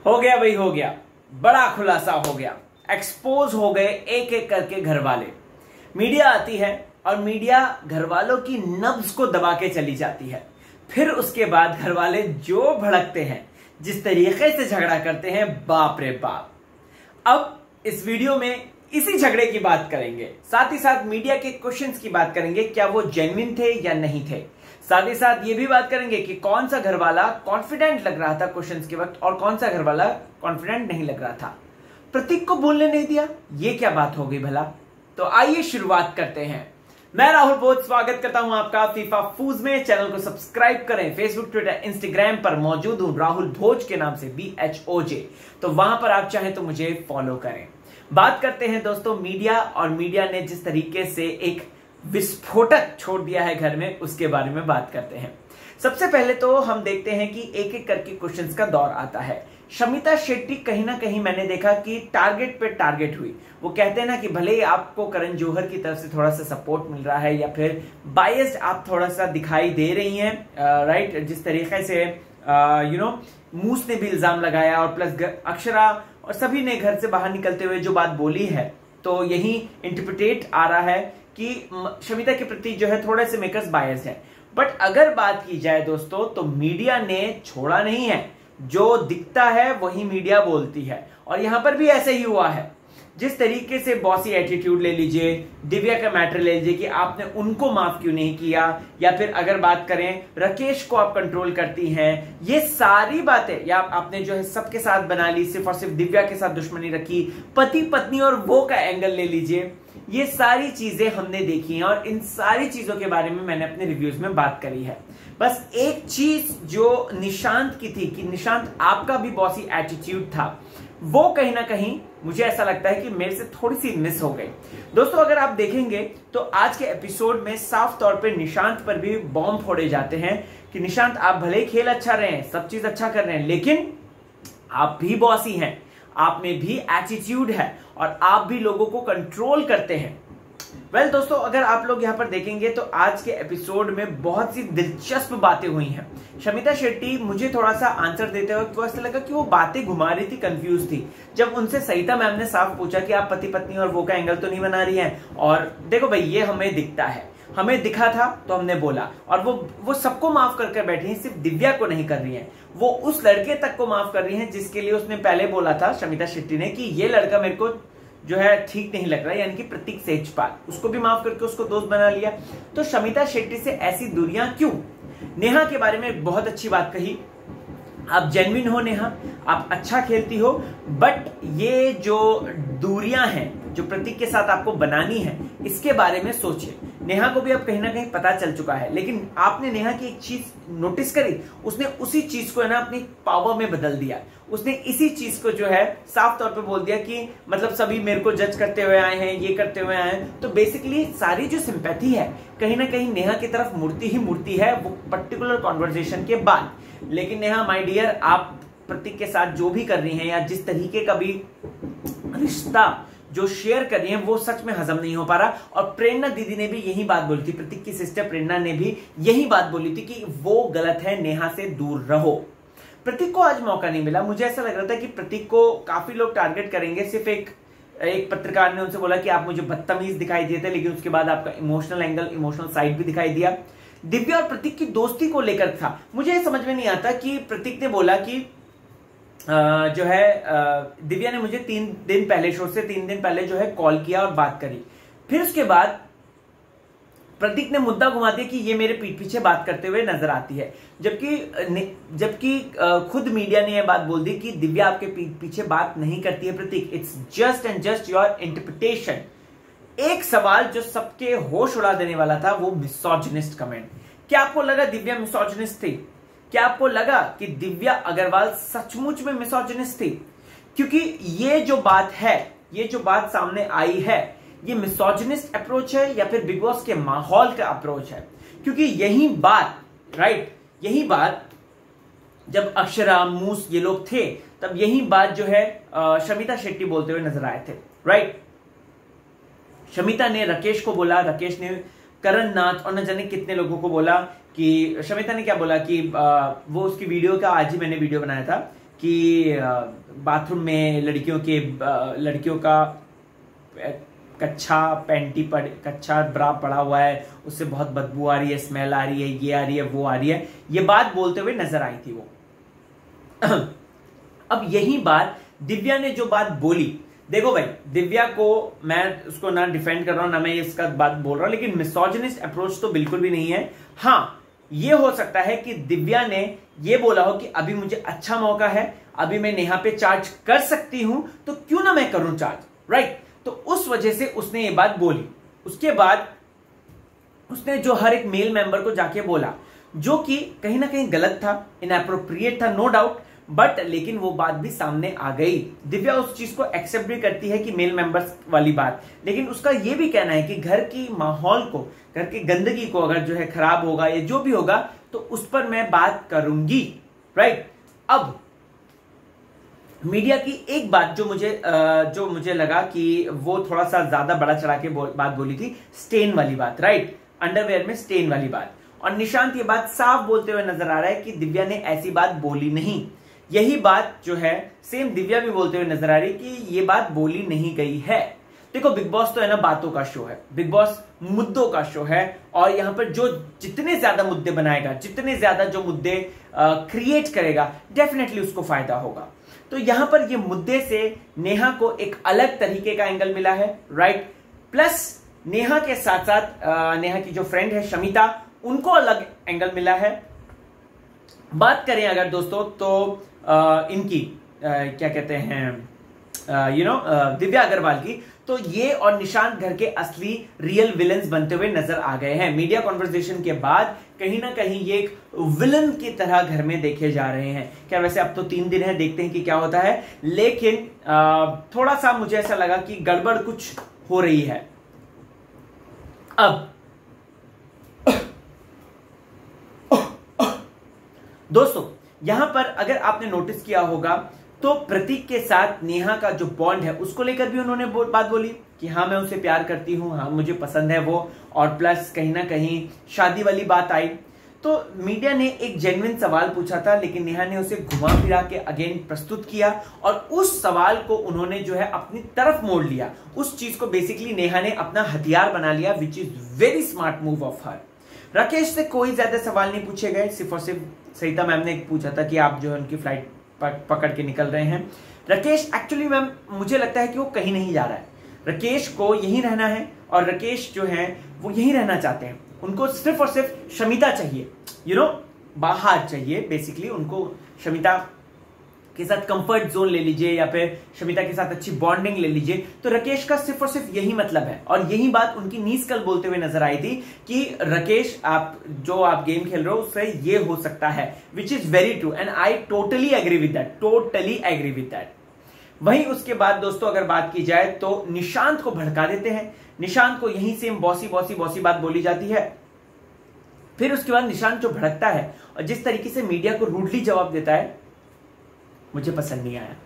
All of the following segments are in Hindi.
हो गया भाई, हो गया। बड़ा खुलासा हो गया। एक्सपोज हो गए एक एक करके घर वाले। मीडिया आती है और मीडिया घर वालों की नब्ज को दबा के चली जाती है। फिर उसके बाद घर वाले जो भड़कते हैं, जिस तरीके से झगड़ा करते हैं, बाप रे बाप। अब इस वीडियो में इसी झगड़े की बात करेंगे, साथ ही साथ मीडिया के क्वेश्चंस की बात करेंगे, क्या वो जेन्युइन थे या नहीं थे। साथ ही साथ ये भी बात करेंगे कि कौन सा घर वाला कॉन्फिडेंट लग रहा था क्वेश्चंस के वक्त और कौन सा घर वाला कॉन्फिडेंट नहीं लग रहा था। प्रतीक को बोलने नहीं दिया, ये क्या बात हो गई भला। तो आइए शुरुआत करते हैं। मैं राहुल भोज स्वागत करता हूं आपका फीफा फूज में। चैनल को सब्सक्राइब करें। फेसबुक, ट्विटर, इंस्टाग्राम पर मौजूद हूं राहुल भोज के नाम से, BHOJ। तो वहां पर आप चाहें तो मुझे फॉलो करें। बात करते हैं दोस्तों मीडिया, और मीडिया ने जिस तरीके से एक विस्फोटक छोड़ दिया है घर में, उसके बारे में बात करते हैं। सबसे पहले तो हम देखते हैं कि एक एक करके क्वेश्चंस का दौर आता है। शमिता शेट्टी कहीं ना कहीं मैंने देखा कि टारगेट पे टारगेट हुई। वो कहते हैं ना कि भले ही आपको करण जौहर की तरफ से थोड़ा सा सपोर्ट मिल रहा है या फिर बायस्ड आप थोड़ा सा दिखाई दे रही हैं, राइट, जिस तरीके से मूस ने भी इल्जाम लगाया और प्लस अक्षरा और सभी ने घर से बाहर निकलते हुए जो बात बोली है, तो यही इंटरप्रिटेट आ रहा है कि शमिता के प्रति जो है थोड़े से मेकर्स बायस है। बट अगर बात की जाए दोस्तों, तो मीडिया ने छोड़ा नहीं है। जो दिखता है वही मीडिया बोलती है, और यहां पर भी ऐसे ही हुआ है। जिस तरीके से बॉसी एटीट्यूड ले लीजिए, दिव्या का मैटर ले लीजिए कि आपने उनको माफ क्यों नहीं किया, या फिर अगर बात करें राकेश को आप कंट्रोल करती हैं, ये सारी बातें, या आपने जो है सबके साथ बना ली, सिर्फ और सिर्फ दिव्या के साथ दुश्मनी रखी, पति पत्नी और वो का एंगल ले लीजिए, ये सारी चीजें हमने देखी हैं और इन सारी चीजों के बारे में मैंने अपने रिव्यूज में बात करी है। बस एक चीज जो निशांत की थी कि निशांत आपका भी बॉसी एटीट्यूड था, वो कहीं ना कहीं मुझे ऐसा लगता है कि मेरे से थोड़ी सी मिस हो गई। दोस्तों अगर आप देखेंगे तो आज के एपिसोड में साफ तौर पे निशांत पर भी बॉम्ब फोड़े जाते हैं कि निशांत आप भले ही खेल अच्छा रहे हैं, सब चीज अच्छा कर रहे हैं, लेकिन आप भी बॉसी हैं, आप में भी एटीट्यूड है और आप भी लोगों को कंट्रोल करते हैं। वेल दोस्तों, अगर आप लोग यहां पर देखेंगे तो आज के एपिसोड में बहुत सी दिलचस्प बातें हुई हैं। शमिता शेट्टी मुझे थोड़ा सा आंसर देते वक्त तो ऐसा लगा कि वो बातें घुमा रही थी, कंफ्यूज थी। जब उनसे सरिता मैम ने साफ पूछा कि आप पति पत्नी और वो का एंगल तो नहीं बना रही हैं, और देखो भाई ये हमें दिखता है, हमें दिखा था तो हमने बोला, और वो सबको माफ करके बैठी हैं, सिर्फ दिव्या को नहीं कर रही हैं। वो उस लड़के तक को माफ कर रही हैं जिसके लिए उसने पहले बोला था शमिता शेट्टी ने कि ये लड़का मेरे को जो है ठीक नहीं लग रहा है, यानी कि प्रतीक सेजपाल, उसको भी माफ करके उसको दोस्त बना लिया। तो शमिता शेट्टी से ऐसी दूरियां क्यों। नेहा के बारे में बहुत अच्छी बात कही, आप जेन्युइन हो नेहा, आप अच्छा खेलती हो, बट ये जो दूरियां हैं जो प्रतीक के साथ आपको बनानी है, इसके बारे में सोचिए। नेहा को भी अब कहीं ना कहीं पता चल चुका है, लेकिन आपने नेहा की एक चीज नोटिस करी, उसने उसी चीज को है ना अपनी पावर में बदल दिया। उसने इसी चीज को जो है साफ तौर पे बोल दिया कि मतलब सभी मेरे को जज करते हुए आए हैं, ये करते हुए आए हैं। तो बेसिकली सारी जो सिंपैथी है कहीं ना कहीं नेहा की तरफ मुड़ती ही मुड़ती है वो पर्टिकुलर कॉन्वर्सेशन के बाद। लेकिन नेहा माय डियर, आप प्रतीक के साथ जो भी कर रही हैं या जिस तरीके का भी रिश्ता जो शेयर कर रही हैं, वो सच में हजम नहीं हो पा रहा। और प्रेरणा दीदी ने भी यही बात बोली थी, प्रतीक की सिस्टर प्रेरणा ने भी यही बात बोली थी कि वो गलत है, नेहा से दूर रहो। प्रतीक को आज मौका नहीं मिला। मुझे ऐसा लग रहा था कि प्रतीक को काफी लोग टारगेट करेंगे। सिर्फ एक पत्रकार ने उनसे बोला कि आप मुझे बदतमीज दिखाई दिए थे, लेकिन उसके बाद आपका इमोशनल एंगल, इमोशनल साइड भी दिखाई दिया। दिव्या और प्रतीक की दोस्ती को लेकर था, मुझे समझ में नहीं आता कि प्रतीक ने बोला कि जो है दिव्या ने मुझे 3 दिन पहले, शो से 3 दिन पहले जो है कॉल किया और बात करी। फिर उसके बाद प्रतीक ने मुद्दा घुमा दिया कि ये मेरे पीठ पीछे बात करते हुए नजर आती है, जबकि खुद मीडिया ने यह बात बोल दी कि दिव्या आपके पीठ पीछे बात नहीं करती है Prateek, it's just and just your interpretation. एक सवाल जो सबके होश उड़ा देने वाला था, वो मिसोजिनिस्ट कमेंट। क्या आपको लगा दिव्या मिसोजिनिस्ट थी? क्या आपको लगा कि दिव्या अग्रवाल सचमुच में मिसोजिनिस्ट थी? क्योंकि ये जो बात है, ये जो बात सामने आई है, ये मिसोजिनिस्ट अप्रोच है या फिर बिग बॉस के माहौल का अप्रोच है? क्योंकि यही बात, राइट, यही बात जब अक्षरा, मूस ये लोग थे, तब यही बात जो है शमिता शेट्टी बोलते हुए नजर आए थे, राइट। शमिता ने राकेश को बोला, राकेश ने करण नाथ और न जाने कितने लोगों को बोला कि शमिता ने क्या बोला कि वो उसकी वीडियो का, आज ही मैंने वीडियो बनाया था कि बाथरूम में लड़कियों का कच्चा ब्रा पड़ा हुआ है, उससे बहुत बदबू आ रही है, स्मेल आ रही है, ये आ रही है, वो आ रही है, ये बात बोलते हुए नजर आई थी वो। अब यही बात दिव्या ने जो बात बोली, देखो भाई दिव्या को मैं उसको ना डिफेंड कर रहा हूं ना मैं इसका बात बोल रहा हूं, लेकिन मिसोजिनिस्ट अप्रोच तो बिल्कुल भी नहीं है। हाँ, ये हो सकता है कि दिव्या ने ये बोला हो कि अभी मुझे अच्छा मौका है, अभी मैं नेहा पे चार्ज कर सकती हूं, तो क्यों ना मैं करूं चार्ज, राइट। तो उस वजह से उसने ये बात बोली। उसके बाद उसने जो हर एक मेल मेंबर को जाके बोला, जो कि कहीं ना कहीं गलत था, इनएप्रोप्रिएट था, नो डाउट, बट लेकिन वो बात भी सामने आ गई। दिव्या उस चीज को एक्सेप्ट भी करती है कि मेल मेंबर्स वाली बात, लेकिन उसका ये भी कहना है कि घर की माहौल को, घर की गंदगी को अगर जो है खराब होगा या जो भी होगा तो उस पर मैं बात करूंगी, राइट। अब मीडिया की एक बात जो मुझे लगा कि वो थोड़ा सा ज्यादा बड़ा चढ़ा के बात बोली थी, स्टेन वाली बात, राइट, अंडरवेयर में स्टेन वाली बात। और निशांत ये बात साफ बोलते हुए नजर आ रहा है कि दिव्या ने ऐसी बात बोली नहीं। यही बात जो है सेम दिव्या भी बोलते हुए नजर आ रही है कि ये बात बोली नहीं गई है। देखो बिग बॉस तो है ना बातों का शो है, बिग बॉस मुद्दों का शो है, और यहां पर जो जितने ज्यादा मुद्दे बनाएगा, जितने ज्यादा जो मुद्दे क्रिएट करेगा, डेफिनेटली उसको फायदा होगा। तो यहां पर ये मुद्दे से नेहा को एक अलग तरीके का एंगल मिला है, राइट। प्लस नेहा के साथ साथ नेहा की जो फ्रेंड है शमिता, उनको अलग एंगल मिला है। बात करें अगर दोस्तों तो इनकी क्या कहते हैं दिव्या अग्रवाल की, तो ये और निशांत घर के असली रियल विलन्स बनते हुए नजर आ गए हैं। मीडिया कॉन्वर्सेशन के बाद कहीं ना कहीं ये एक विलन की तरह घर में देखे जा रहे हैं। क्या वैसे अब तो 3 दिन है, देखते हैं कि क्या होता है, लेकिन थोड़ा सा मुझे ऐसा लगा कि गड़बड़ कुछ हो रही है। अब दोस्तों यहां पर अगर आपने नोटिस किया होगा तो प्रतीक के साथ नेहा का जो बॉन्ड है उसको लेकर भी उन्होंने बात बोली कि हाँ मैं उसे प्यार करती हूं, हाँ मुझे पसंद है वो, और प्लस कहीं ना कहीं शादी वाली बात आई। तो मीडिया ने एक जेन्युइन सवाल पूछा था, लेकिन नेहा ने उसे घुमा फिरा के अगेन प्रस्तुत किया, और उस सवाल को उन्होंने जो है अपनी तरफ मोड़ लिया। उस चीज को बेसिकली नेहा ने अपना हथियार बना लिया, विच is very smart move of her. Rakesh से कोई ज्यादा सवाल नहीं पूछे गए, सिर्फ और सिर्फ सरिता मैम ने पूछा था कि आप जो है उनकी फ्लाइट पकड़ के निकल रहे हैं। राकेश एक्चुअली मैम मुझे लगता है कि वो कहीं नहीं जा रहा है, राकेश को यहीं रहना है, और राकेश जो है वो यहीं रहना चाहते हैं। उनको सिर्फ और सिर्फ शमिता चाहिए, बाहर चाहिए बेसिकली उनको। शमिता के साथ कंफर्ट जोन ले लीजिए या फिर शमिता के साथ अच्छी बॉन्डिंग ले लीजिए, तो राकेश का सिर्फ और सिर्फ यही मतलब है। और यही बात उनकी नीस कल बोलते हुए नजर आई थी कि राकेश आप गेम खेल रहे हो उससे ये हो सकता है, which is very true and I totally agree with that, वहीं उसके बाद दोस्तों अगर बात की जाए तो निशांत को भड़का देते हैं। निशांत को यही सेम बॉसी बात बोली जाती है। फिर उसके बाद निशांत जो भड़कता है और जिस तरीके से मीडिया को रूडली जवाब देता है, मुझे पसंद नहीं आया।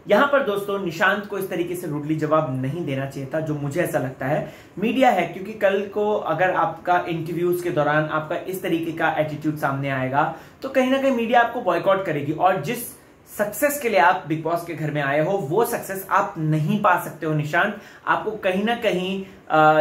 यहां पर दोस्तों निशांत को इस तरीके से रूडली जवाब नहीं देना चाहिए था, जो मुझे ऐसा लगता है। मीडिया है, क्योंकि कल को अगर आपका इंटरव्यूज के दौरान आपका इस तरीके का एटीट्यूड सामने आएगा तो कहीं ना कहीं मीडिया आपको बॉयकॉट करेगी, और जिस सक्सेस के लिए आप बिग बॉस के घर में आए हो वो सक्सेस आप नहीं पा सकते हो निशांत। आपको कहीं ना कहीं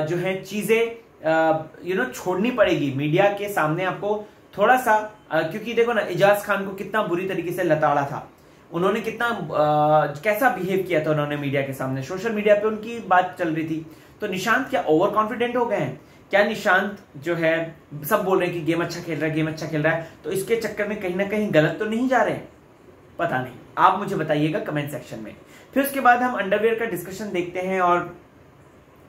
जो है चीजें छोड़नी पड़ेगी मीडिया के सामने आपको थोड़ा सा, क्योंकि देखो ना इजाज खान को कितना बुरी तरीके से लताड़ा था उन्होंने, कितना कैसा बिहेव किया था उन्होंने मीडिया के सामने, सोशल मीडिया पे उनकी बात चल रही थी। तो निशांत क्या ओवर कॉन्फिडेंट हो गए हैं क्या? निशांत जो है सब बोल रहे हैं कि गेम अच्छा खेल रहा है, तो इसके चक्कर में कहीं ना कहीं गलत तो नहीं जा रहे हैं? पता नहीं, आप मुझे बताइएगा कमेंट सेक्शन में। फिर उसके बाद हम अंडरवेयर का डिस्कशन देखते हैं और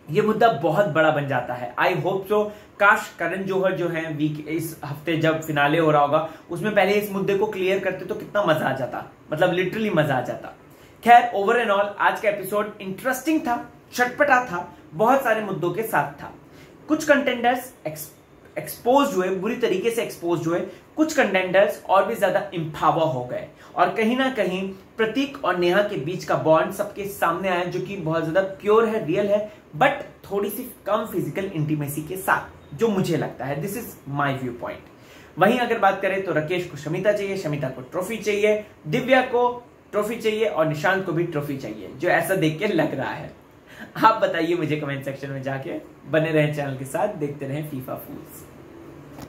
ये मुद्दा बहुत बड़ा बन जाता है। आई होप सो काश करण जौहर जो है वीक इस हफ्ते जब फिनाले हो रहा होगा उसमें पहले इस मुद्दे को क्लियर करते तो कितना मजा आ जाता, मतलब लिटरली मजा आ जाता। खैर ओवर एंड ऑल आज का एपिसोड इंटरेस्टिंग था, चटपटा था, बहुत सारे मुद्दों के साथ था। कुछ कंटेंडर्स एक्सपोज हुए, बुरी तरीके से एक्सपोज हुए, कुछ कंटेंडर्स और भी ज्यादा इंपावर हो गए, और कहीं ना कहीं प्रतीक और नेहा के बीच का बॉन्ड सबके सामने आया, जो कि बहुत ज्यादा प्योर है, रियल है, बट थोड़ी सी कम फिजिकल इंटीमेसी के साथ, जो मुझे लगता है। This is my view point. वहीं अगर बात करें तो राकेश को शमिता चाहिए, शमिता को ट्रॉफी चाहिए, दिव्या को ट्रॉफी चाहिए और निशांत को भी ट्रॉफी चाहिए, जो ऐसा देख के लग रहा है। आप बताइए मुझे कमेंट सेक्शन में जाके। बने रहें चैनल के साथ, देखते रहें फीफा फूल्स।